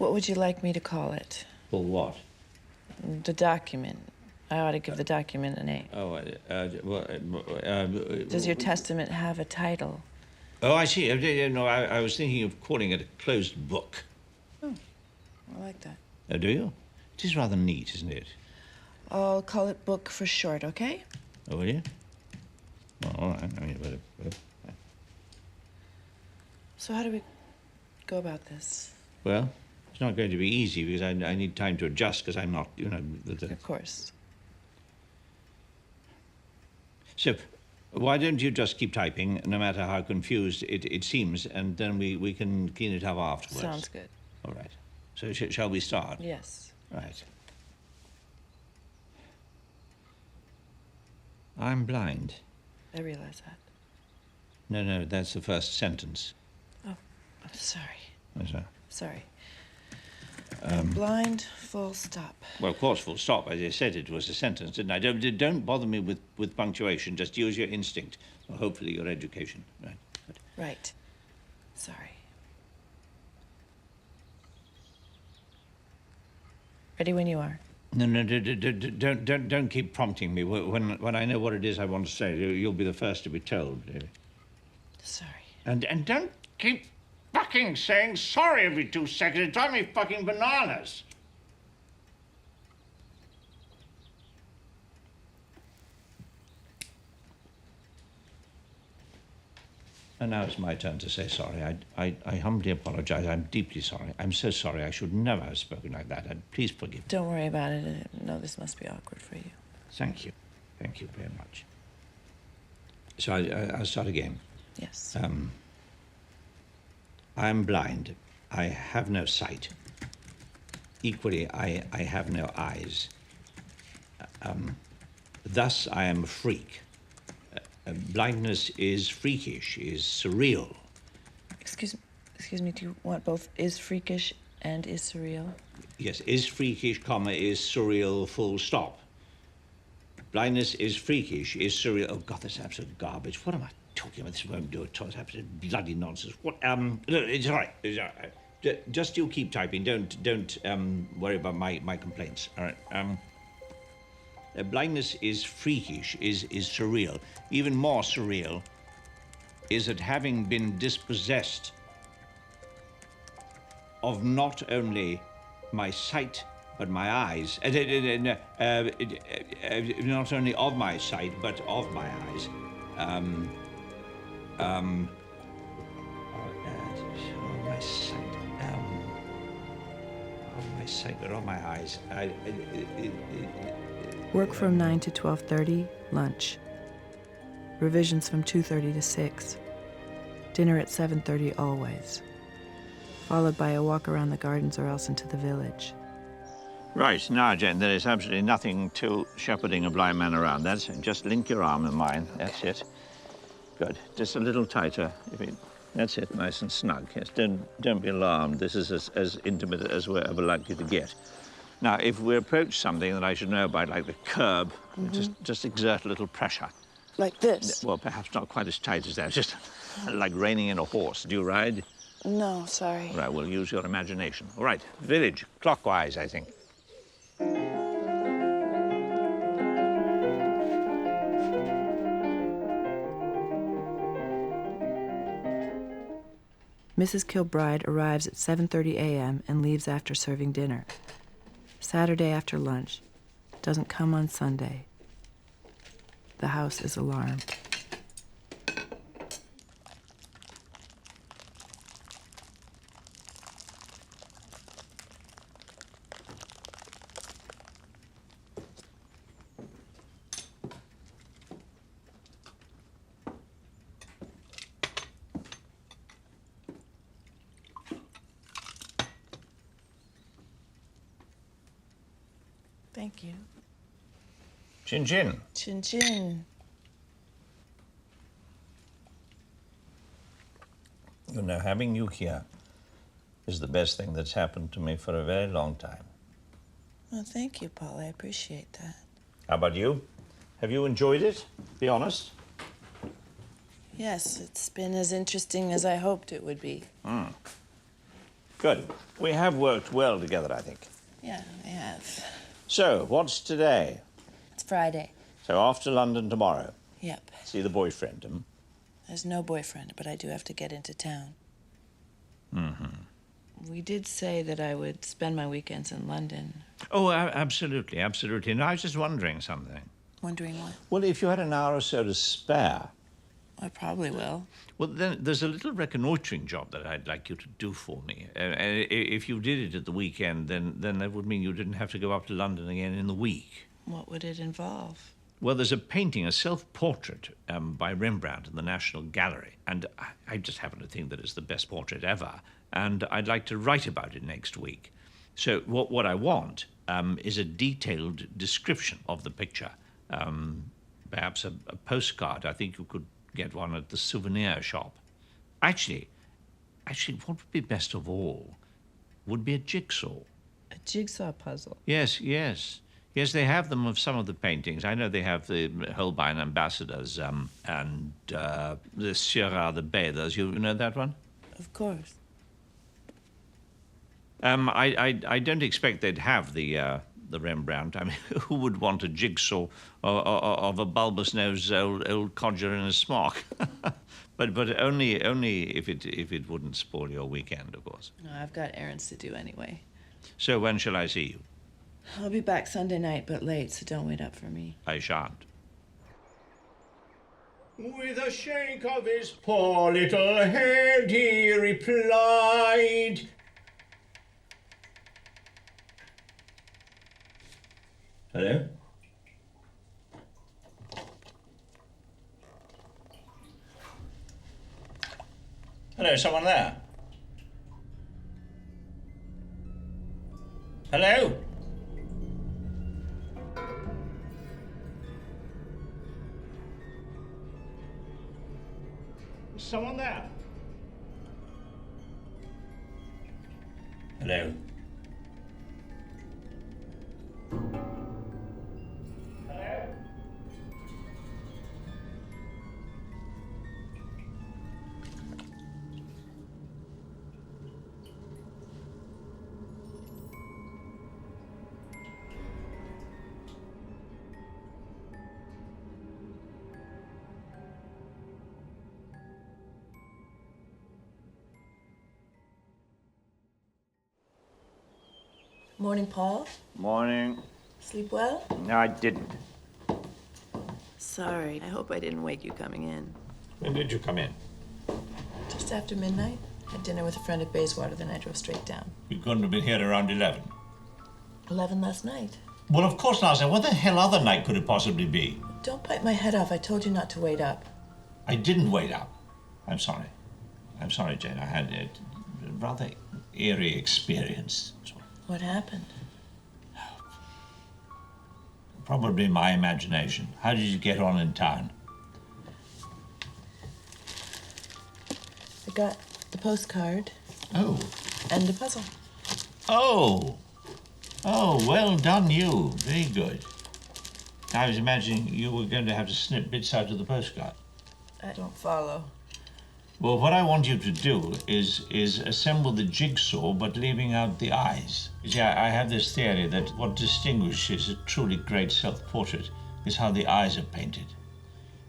What would you like me to call it? Well, what? The document. I ought to give the document a name. Oh, Does your testament have a title? Oh, I see. No, I was thinking of calling it a closed book. Oh, I like that. Oh, do you? It is rather neat, isn't it? I'll call it book for short, okay? Oh, will you? Well, all right. I mean, So how do we go about this? Well, it's not going to be easy because I need time to adjust because I'm not, you know... Of course. So, why don't you just keep typing, no matter how confused it seems, and then we can clean it up afterwards. Sounds good. All right. So, shall we start? Yes. Right. I'm blind. I realize that. No, that's the first sentence. Oh, I'm sorry. What's that? Sorry. I'm blind, full stop. Well, of course, full stop. As I said, it was a sentence, didn't I? Don't bother me with punctuation. Just use your instinct. Or hopefully your education. Right. Good. Right. Sorry. Ready when you are. No, don't keep prompting me. When I know what it is I want to say, you'll be the first to be told. Sorry. And don't keep fucking saying sorry every 2 seconds. It drives me fucking bananas. And now it's my turn to say sorry. I humbly apologize. I'm deeply sorry. I'm so sorry. I should never have spoken like that. And please forgive me. Don't worry about it. I know this must be awkward for you. Thank you. Thank you very much. So I'll start again. Yes. I'm blind. I have no sight. Equally, I have no eyes. Thus, I am a freak. Blindness is freakish, is surreal. Excuse me, do you want both is freakish and is surreal? Yes, is freakish, comma, is surreal, full stop. Blindness is freakish, is surreal. Oh, God, that's absolute garbage. What am I talking about? This won't do it. It's absolute bloody nonsense. What, no, it's all right. It's all right. Just you keep typing. Don't worry about my complaints, all right? Blindness is freakish, is surreal. Even more surreal is that having been dispossessed of not only my sight, but my eyes, not only of my sight, but of my eyes. Of my sight, of my sight, but of my eyes. Work from 9 to 12:30, lunch. Revisions from 2:30 to 6. Dinner at 7:30 always. Followed by a walk around the gardens or else into the village. Right, now, Jane, there is absolutely nothing to shepherding a blind man around. That's it. Just link your arm in mine. That's it. Good. Just a little tighter. That's it, nice and snug. Yes, don't be alarmed. This is as intimate as we're ever likely to get. Now, if we approach something that I should know about, like the curb, just exert a little pressure. Like this? Well, perhaps not quite as tight as that. Just like reining in a horse. Do you ride? No, sorry. All right, we'll use your imagination. All right, village, clockwise, I think. Mrs. Kilbride arrives at 7:30 a.m. and leaves after serving dinner. Saturday after lunch. Doesn't come on Sunday. The house is alarmed. Thank you. Chin chin. Chin chin. You know, having you here is the best thing that's happened to me for a very long time. Well, thank you, Paul. I appreciate that. How about you? Have you enjoyed it? Be honest. Yes, it's been as interesting as I hoped it would be. Good. We have worked well together, I think. Yeah, we have. So, what's today? It's Friday. So, off to London tomorrow. Yep. See the boyfriend, hmm? There's no boyfriend, but I do have to get into town. Mm-hmm. We did say that I would spend my weekends in London. Oh, absolutely, absolutely. And I was just wondering something. Wondering what? Well, if you had an hour or so to spare... I probably will. Well, then there's a little reconnoitring job that I'd like you to do for me. If you did it at the weekend, then that would mean you didn't have to go up to London again in the week. What would it involve? Well, there's a painting, a self-portrait by Rembrandt in the National Gallery, and I just happen to think that it's the best portrait ever, and I'd like to write about it next week. So what I want is a detailed description of the picture, perhaps a postcard. I think you could get one at the souvenir shop. Actually, what would be best of all would be a jigsaw. A jigsaw puzzle? Yes. Yes, they have them of some of the paintings. I know they have the Holbein Ambassadors and the Sierra the Bathers. You know that one? Of course. I don't expect they'd have the Rembrandt. I mean, who would want a jigsaw of a bulbous-nosed old codger in a smock? but only if it wouldn't spoil your weekend, of course. No, I've got errands to do anyway. So when shall I see you? I'll be back Sunday night, but late, so don't wait up for me. I shan't. With a shake of his poor little head, he replied, "Hello? Hello, someone there? Hello? Someone there? Hello? Hello? Morning, Paul. Morning. Sleep well? No, I didn't. Sorry. I hope I didn't wake you coming in. When did you come in? Just after midnight. Had dinner with a friend at Bayswater, then I drove straight down. You couldn't have been here around 11. 11 last night. Well, of course not. What the hell other night could it possibly be? Don't bite my head off. I told you not to wait up. I didn't wait up. I'm sorry. I'm sorry, Jane. I had a rather eerie experience. What happened? Probably my imagination. How did you get on in town? I got the postcard. Oh. And the puzzle. Oh, well done you. Very good. I was imagining you were going to have to snip bits out of the postcard. I don't follow. Well, what I want you to do is assemble the jigsaw, but leaving out the eyes. You see, I have this theory that what distinguishes a truly great self-portrait is how the eyes are painted.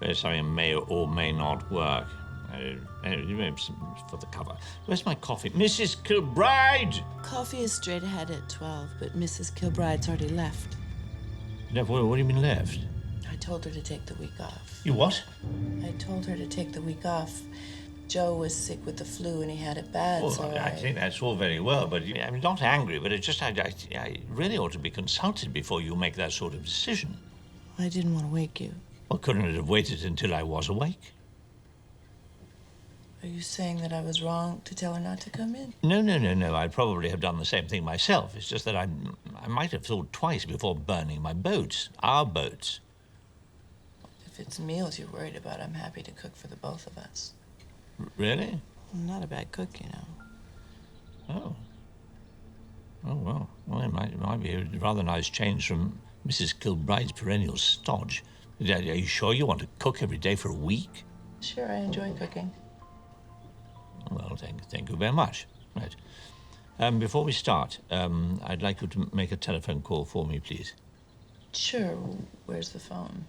But something may or may not work. For the cover. Where's my coffee? Mrs. Kilbride! Coffee is straight ahead at 12, but Mrs. Kilbride's already left. What do you mean left? I told her to take the week off. You what? I told her to take the week off. Joe was sick with the flu and he had it bad, Well, so I think that's all very well, but I'm not angry, but it's just I really ought to be consulted before you make that sort of decision. I didn't want to wake you. Well, couldn't it have waited until I was awake? Are you saying that I was wrong to tell her not to come in? No. I'd probably have done the same thing myself. It's just that I might have thought twice before burning my boats, our boats. If it's meals you're worried about, I'm happy to cook for the both of us. Really? I'm not a bad cook, you know. Oh, well, it might be a rather nice change from Mrs. Kilbride's perennial stodge. Are you sure you want to cook every day for a week? Sure, I enjoy cooking. Well, thank you very much. Right. Before we start, I'd like you to make a telephone call for me, please. Sure. Where's the phone?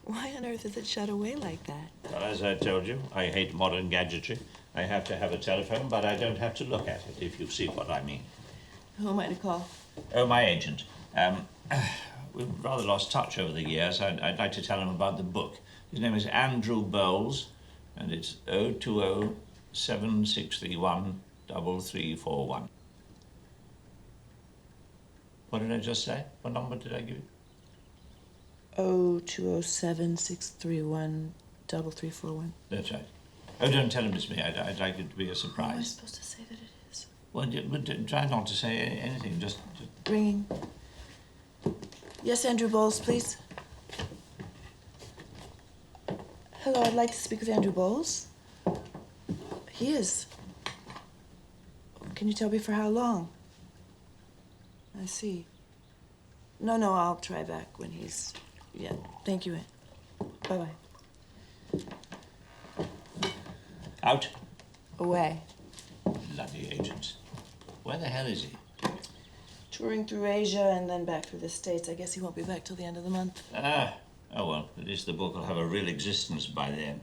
Why on earth is it shut away like that? Well, as I told you, I hate modern gadgetry. I have to have a telephone, but I don't have to look at it, if you see what I mean. Who am I to call? Oh, my agent. We've rather lost touch over the years. I'd like to tell him about the book. His name is Andrew Bowles, and it's 020-7631-3341. What did I just say? What number did I give you? 02076313341. That's right. Oh, don't tell him it's me. I'd like it to be a How am I surprise. supposed to say that it is? Well, try not to say anything. Just Ringing. Yes, Andrew Bowles, please. Hello, I'd like to speak with Andrew Bowles. He is. Can you tell me for how long? I see. No, I'll try back when he's... Yeah, thank you. Bye-bye. out. Away. Bloody agents. Where the hell is he? Touring through Asia and then back through the States. I guess he won't be back till the end of the month. Ah. Oh, well, at least the book will have a real existence by then.